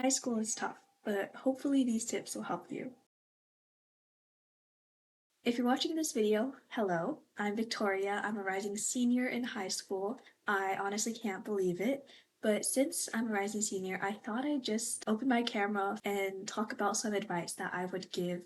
High school is tough, but hopefully these tips will help you. If you're watching this video, hello, I'm Victoria. I'm a rising senior in high school. I honestly can't believe it, but since I'm a rising senior, I thought I'd just open my camera and talk about some advice that I would give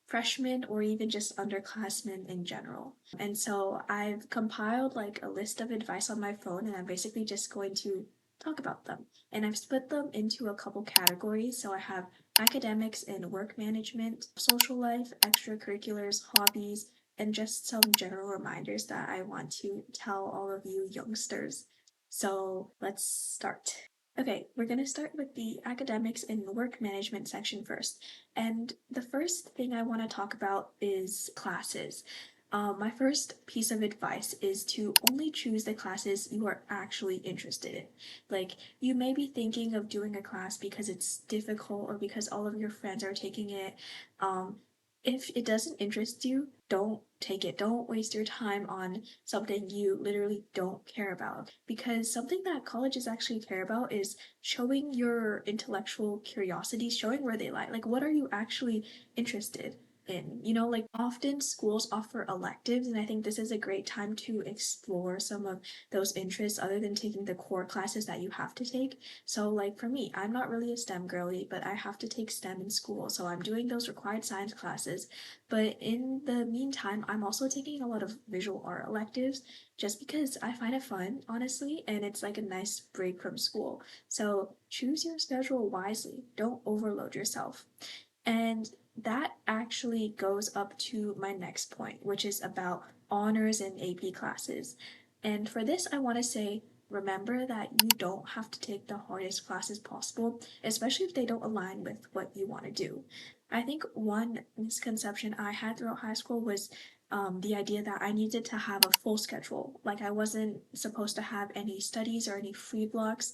freshmen or even just underclassmen in general. And so I've compiled like a list of advice on my phone, and I'm basically just going to talk about them. And I've split them into a couple categories. So I have academics and work management, social life, extracurriculars, hobbies, and just some general reminders that I want to tell all of you youngsters. So let's start. Okay, we're going to start with the academics and work management section first. And the first thing I want to talk about is classes. My first piece of advice is to only choose the classes you are actually interested in. Like, you may be thinking of doing a class because it's difficult or because all of your friends are taking it. Um, if it doesn't interest you, don't take it. Don't waste your time on something you literally don't care about. Because something that colleges actually care about is showing your intellectual curiosity, showing where they lie. Like, what are you actually interested in? Like often schools offer electives, and I think this is a great time to explore some of those interests other than taking the core classes that you have to take. So, like for me, I'm not really a STEM girly, but I have to take STEM in school, so I'm doing those required science classes. But in the meantime, I'm also taking a lot of visual art electives just because I find it fun, honestly, and it's like a nice break from school. So, choose your schedule wisely, don't overload yourself. And that actually goes up to my next point, which is about honors and AP classes. And for this, I want to say remember that you don't have to take the hardest classes possible, especially if they don't align with what you want to do. I think one misconception I had throughout high school was the idea that I needed to have a full schedule. Like, I wasn't supposed to have any studies or any free blocks.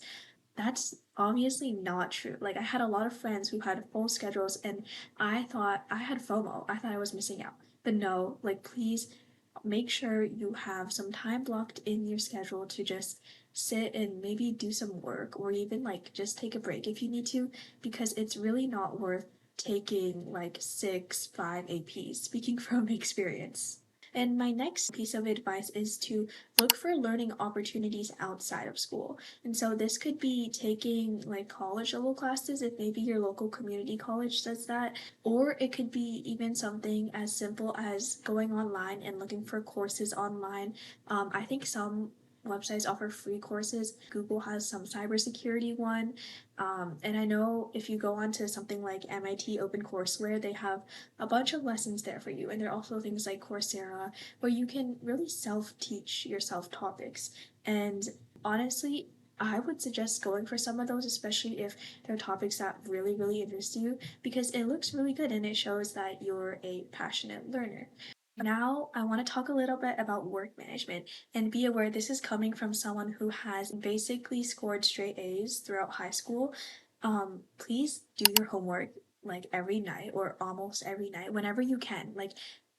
That's obviously not true. Like, I had a lot of friends who had full schedules, and I thought I had FOMO. I thought I was missing out. But no, like, please make sure you have some time blocked in your schedule to just sit and maybe do some work or even like just take a break if you need to, because it's really not worth taking like 5 APs, speaking from experience. And my next piece of advice is to look for learning opportunities outside of school. And so this could be taking like college level classes if maybe your local community college does that, or it could be even something as simple as going online and looking for courses online. I think some websites offer free courses. Google has some cybersecurity one. And I know if you go onto something like MIT OpenCourseWare, they have a bunch of lessons there for you. And there are also things like Coursera where you can really self-teach yourself topics. And honestly, I would suggest going for some of those, especially if they're topics that really, really interest you, because it looks really good and it shows that you're a passionate learner. Now, I want to talk a little bit about work management, and be aware this is coming from someone who has basically scored straight A's throughout high school. Please do your homework like every night or almost every night whenever you can. Like,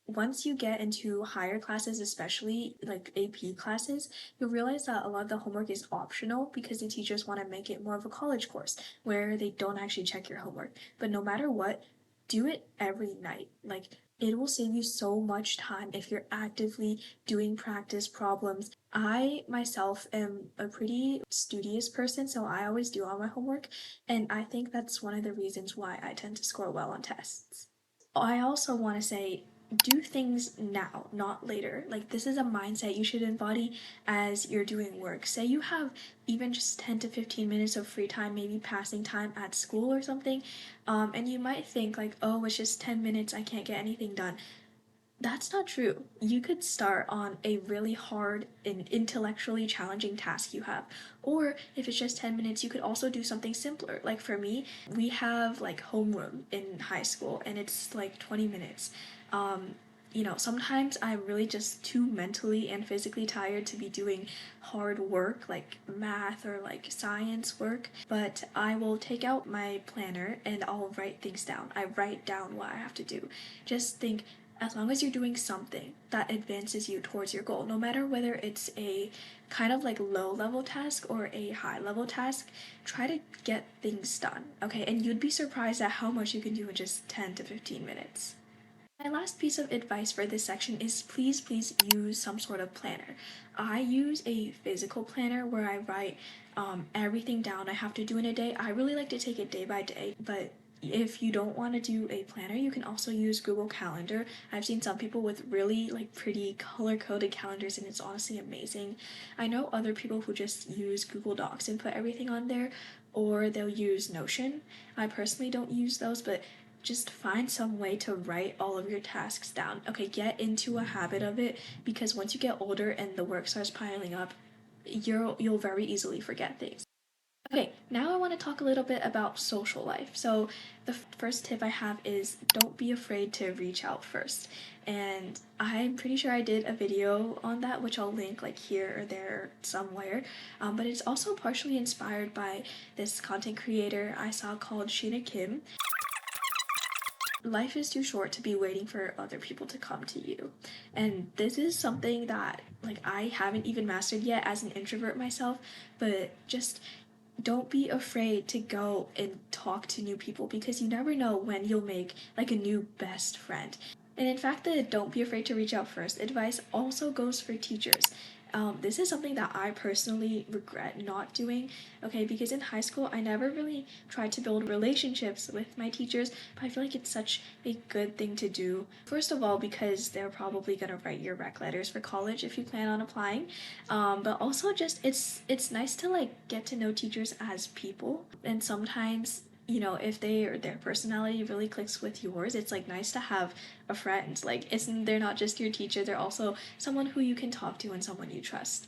once you get into higher classes, especially like AP classes, you'll realize that a lot of the homework is optional because the teachers want to make it more of a college course where they don't actually check your homework. But no matter what, do it every night. Like, it will save you so much time if you're actively doing practice problems. I myself am a pretty studious person, so I always do all my homework, and I think that's one of the reasons why I tend to score well on tests. I also want to say do things now, not later. Like, this is a mindset you should embody as you're doing work. Say you have even just 10 to 15 minutes of free time, maybe passing time at school or something, and you might think like, oh, it's just 10 minutes, I can't get anything done. That's not true. You could start on a really hard and intellectually challenging task you have. Or if it's just 10 minutes, you could also do something simpler. Like for me, we have like homeroom in high school and it's like 20 minutes. Um, sometimes I'm really just too mentally and physically tired to be doing hard work like math or like science work, but I will take out my planner and I'll write things down. I write down what I have to do. Just think, as long as you're doing something that advances you towards your goal, no matter whether it's a kind of like low level task or a high level task, try to get things done, okay? And you'd be surprised at how much you can do in just 10 to 15 minutes. My last piece of advice for this section is please use some sort of planner. I use a physical planner where I write everything down I have to do in a day. I really like to take it day by day, but if you don't want to do a planner, you can also use Google Calendar. I've seen some people with really like pretty color-coded calendars and it's honestly amazing. I know other people who just use Google Docs and put everything on there, or they'll use Notion. I personally don't use those, but just find some way to write all of your tasks down. Okay, get into a habit of it because once you get older and the work starts piling up, you'll very easily forget things. Okay, now I want to talk a little bit about social life. So the first tip I have is don't be afraid to reach out first. And I'm pretty sure I did a video on that, which I'll link like here or there somewhere. But it's also partially inspired by this content creator I saw called Sheena Kim. Life is too short to be waiting for other people to come to you. And this is something that like I haven't even mastered yet as an introvert myself, but just don't be afraid to go and talk to new people because you never know when you'll make like a new best friend. And in fact, the don't be afraid to reach out first advice also goes for teachers. This is something that I personally regret not doing, okay, because in high school I never really tried to build relationships with my teachers, but I feel like it's such a good thing to do. First of all, because they're probably gonna write your rec letters for college if you plan on applying, but also just it's nice to like get to know teachers as people, and sometimes if they or their personality really clicks with yours, it's like nice to have a friend. Like they're not just your teacher, they're also someone who you can talk to and someone you trust.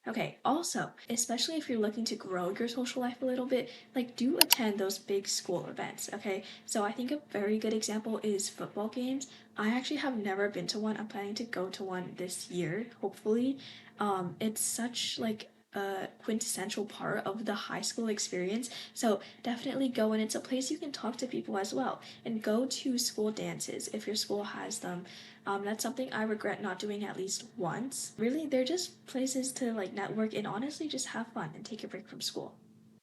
Okay, also, especially if you're looking to grow your social life a little bit, like do attend those big school events, okay? So I think a very good example is football games. I actually have never been to one. I'm planning to go to one this year, hopefully. It's such like a quintessential part of the high school experience. So definitely go, and it's a place you can talk to people as well. And go to school dances if your school has them. That's something I regret not doing at least once. Really, they're just places to like network and honestly just have fun and take a break from school.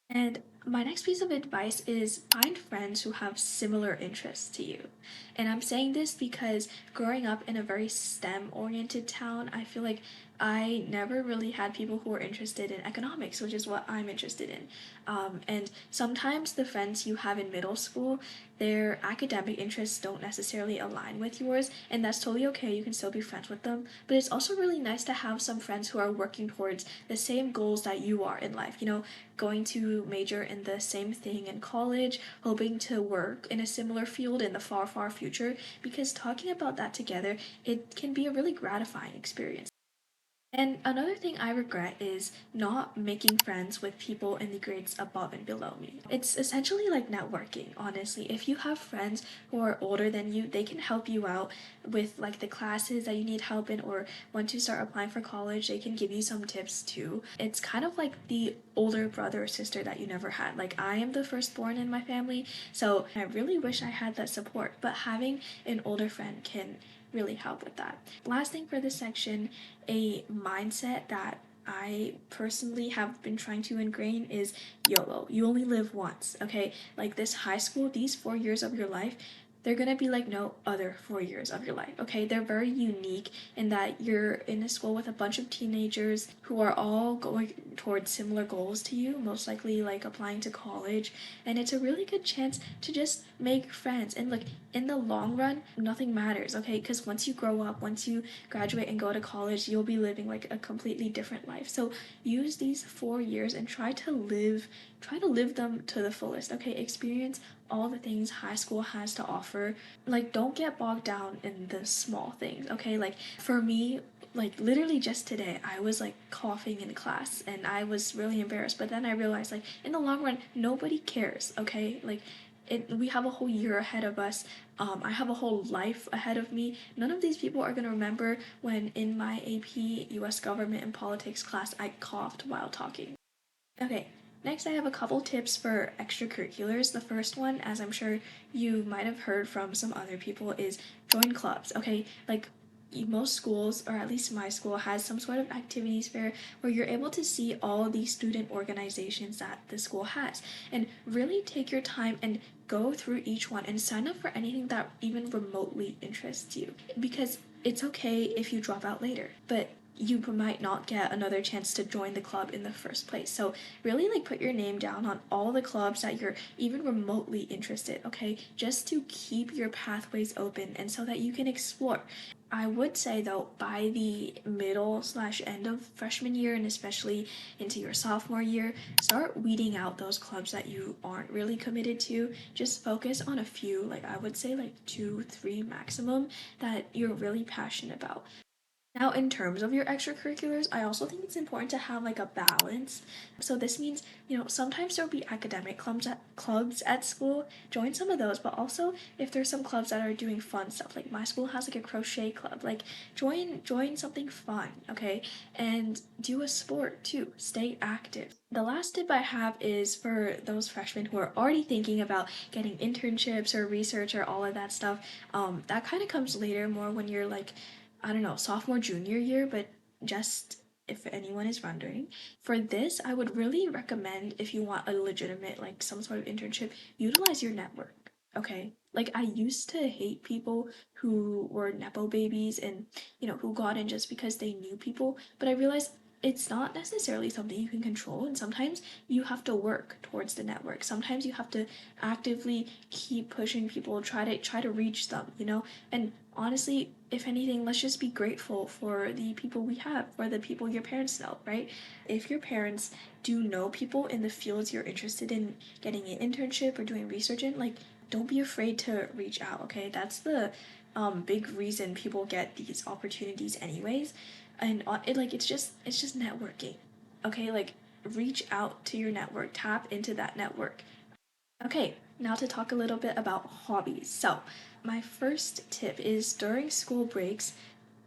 And my next piece of advice is find friends who have similar interests to you. And I'm saying this because growing up in a very STEM oriented town, I feel like I never really had people who were interested in economics, which is what I'm interested in. And sometimes the friends you have in middle school, their academic interests don't necessarily align with yours, and that's totally okay. You can still be friends with them. But it's also really nice to have some friends who are working towards the same goals that you are in life. Going to major in the same thing in college, hoping to work in a similar field in the far future, because talking about that together, it can be a really gratifying experience. And another thing I regret is not making friends with people in the grades above and below me. It's essentially like networking, honestly. If you have friends who are older than you, they can help you out with like the classes that you need help in, or once you start applying for college, they can give you some tips too. It's kind of like the older brother or sister that you never had. Like I am the firstborn in my family, so I really wish I had that support, but having an older friend can really help with that. Last thing for this section, a mindset that I personally have been trying to ingrain is YOLO. You only live once, okay? Like this high school, these 4 years of your life, they're gonna be like no other 4 years of your life, okay? They're very unique in that you're in a school with a bunch of teenagers who are all going towards similar goals to you, most likely like applying to college, and it's a really good chance to just make friends. And like in the long run, nothing matters, okay? Because once you grow up, once you graduate and go to college, you'll be living like a completely different life. So use these 4 years and try to live them to the fullest, okay? Experience all the things high school has to offer. Like don't get bogged down in the small things, okay? Like for me, like literally just today I was like coughing in class and I was really embarrassed, but then I realized like in the long run nobody cares, okay? Like we have a whole year ahead of us. I have a whole life ahead of me. None of these people are going to remember when in my AP US government and politics class I coughed while talking. Okay, Next, I have a couple tips for extracurriculars. The first one, as I'm sure you might have heard from some other people, is join clubs. Okay, like most schools, or at least my school, has some sort of activities fair where you're able to see all the student organizations that the school has, and really take your time and go through each one and sign up for anything that even remotely interests you, because it's okay if you drop out later, but you might not get another chance to join the club in the first place. So really like put your name down on all the clubs that you're even remotely interested, okay? Just to keep your pathways open and so that you can explore. I would say though, by the middle slash end of freshman year and especially into your sophomore year, start weeding out those clubs that you aren't really committed to. Just focus on a few, like I would say like 2, 3 maximum, that you're really passionate about. Now, in terms of your extracurriculars, I also think it's important to have like a balance. So this means, sometimes there'll be academic clubs at school. Join some of those, but also if there's some clubs that are doing fun stuff, like my school has like a crochet club, like join something fun, okay? And do a sport too. Stay active. The last tip I have is for those freshmen who are already thinking about getting internships or research or all of that stuff. That kind of comes later, more when you're like, I don't know, sophomore, junior year, but just if anyone is wondering. For this, I would really recommend, if you want a legitimate, like some sort of internship, utilize your network. Okay? Like I used to hate people who were Nepo babies and, who got in just because they knew people, but I realized it's not necessarily something you can control, and sometimes you have to work towards the network. Sometimes you have to actively keep pushing people, try to reach them, and honestly, if anything, let's just be grateful for the people we have, for the people your parents know, right? If your parents do know people in the fields you're interested in getting an internship or doing research in, like, don't be afraid to reach out, okay? That's the big reason people get these opportunities anyways. And it's just networking. Okay? Like reach out to your network, tap into that network. Okay, now to talk a little bit about hobbies. So, my first tip is during school breaks,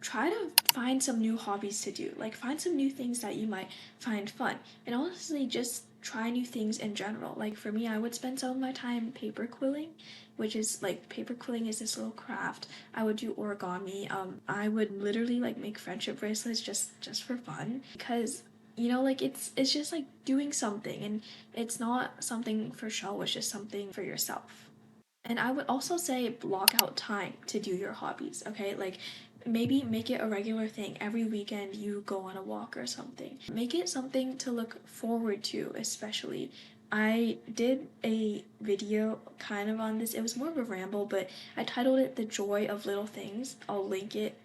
try to find some new hobbies to do. Like, find some new things that you might find fun. And honestly, just try new things in general. Like, for me, I would spend some of my time paper quilling, which is like, paper quilling is this little craft. I would do origami. I would literally like make friendship bracelets just for fun because like it's just like doing something, and it's not something for show, it's just something for yourself. And I would also say block out time to do your hobbies, okay? Like maybe make it a regular thing. Every weekend you go on a walk or something. Make it something to look forward to, especially. I did a video kind of on this. It was more of a ramble, but I titled it The Joy of Little Things. I'll link it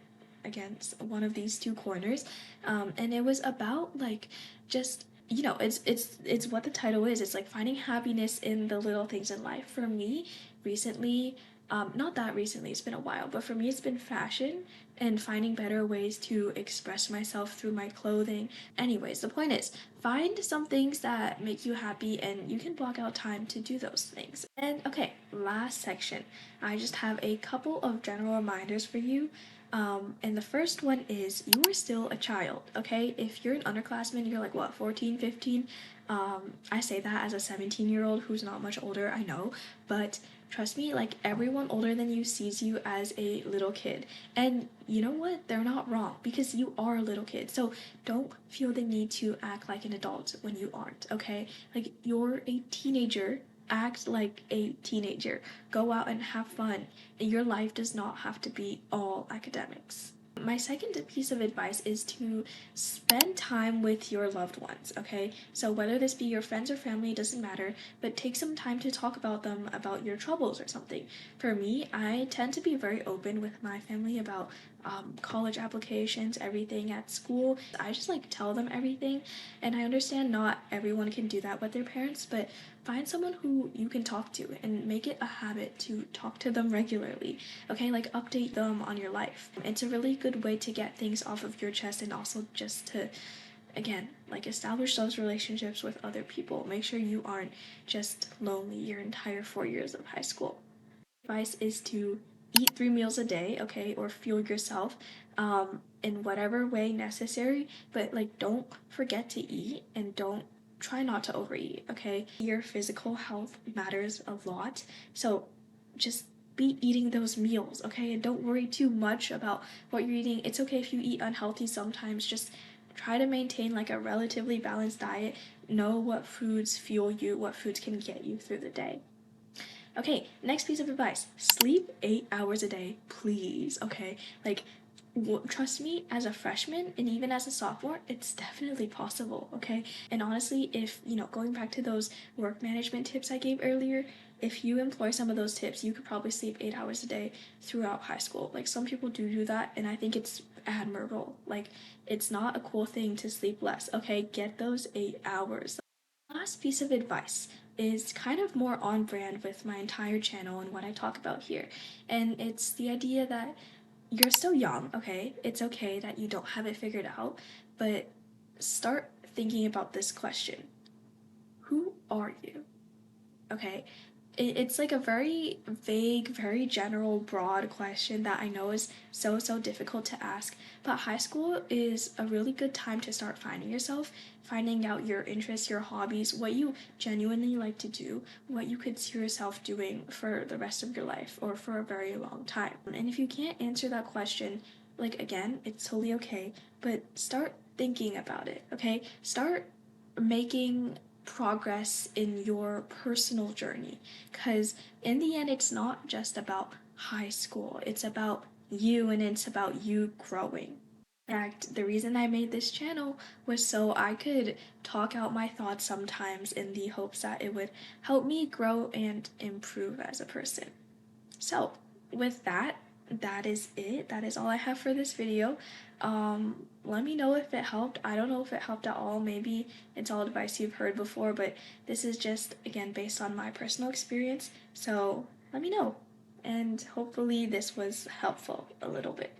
against one of these two corners. And it was about like just it's what the title is. It's like finding happiness in the little things in life. For me, recently, not that recently, it's been a while, but for me, it's been fashion and finding better ways to express myself through my clothing. Anyways, the point is, find some things that make you happy and you can block out time to do those things. And okay, last section. I just have a couple of general reminders for you. And the first one is you are still a child, okay? If you're an underclassman, you're like what, 14, 15? I say that as a 17-year-old who's not much older, I know, but trust me, like everyone older than you sees you as a little kid. And you know what? They're not wrong because you are a little kid. So don't feel the need to act like an adult when you aren't, okay? Like you're a teenager, act like a teenager. Go out and have fun. Your life does not have to be all academics. My second piece of advice is to spend time with your loved ones, okay? So whether this be your friends or family, doesn't matter, but take some time to talk about them, about your troubles or something. For me, I tend to be very open with my family about college applications, everything at school. I just like tell them everything, and I understand not everyone can do that with their parents, but find someone who you can talk to and make it a habit to talk to them regularly. Okay, like update them on your life. It's a really good way to get things off of your chest and also just to, again, like establish those relationships with other people. Make sure you aren't just lonely your entire 4 years of high school. Advice is to eat 3 meals a day, okay, or fuel yourself in whatever way necessary, but like don't forget to eat and don't try not to overeat, okay? Your physical health matters a lot, so just be eating those meals, okay? And don't worry too much about what you're eating. It's okay if you eat unhealthy sometimes. Just try to maintain like a relatively balanced diet. Know what foods fuel you, what foods can get you through the day. Okay, next piece of advice. Sleep 8 hours a day, please, okay? Like, trust me, as a freshman and even as a sophomore, it's definitely possible, okay? And honestly, if, going back to those work management tips I gave earlier, if you employ some of those tips, you could probably sleep 8 hours a day throughout high school. Like, some people do that, and I think it's admirable. Like, it's not a cool thing to sleep less, okay? Get those 8 hours. Last piece of advice is kind of more on brand with my entire channel and what I talk about here. And it's the idea that you're still young, okay? It's okay that you don't have it figured out, but start thinking about this question. Who are you? Okay? It's like a very vague, very general, broad question that I know is so difficult to ask. But high school is a really good time to start finding yourself, finding out your interests, your hobbies, what you genuinely like to do, what you could see yourself doing for the rest of your life or for a very long time. And if you can't answer that question, like again, it's totally okay, but start thinking about it, okay? Start making progress in your personal journey, because in the end it's not just about high school, it's about you and it's about you growing. In fact, the reason I made this channel was so I could talk out my thoughts sometimes in the hopes that it would help me grow and improve as a person. So, with that, that is it. That is all I have for this video. Let me know if it helped. I don't know if it helped at all. Maybe it's all advice you've heard before, but this is just, again, based on my personal experience. So, let me know. And hopefully, this was helpful a little bit.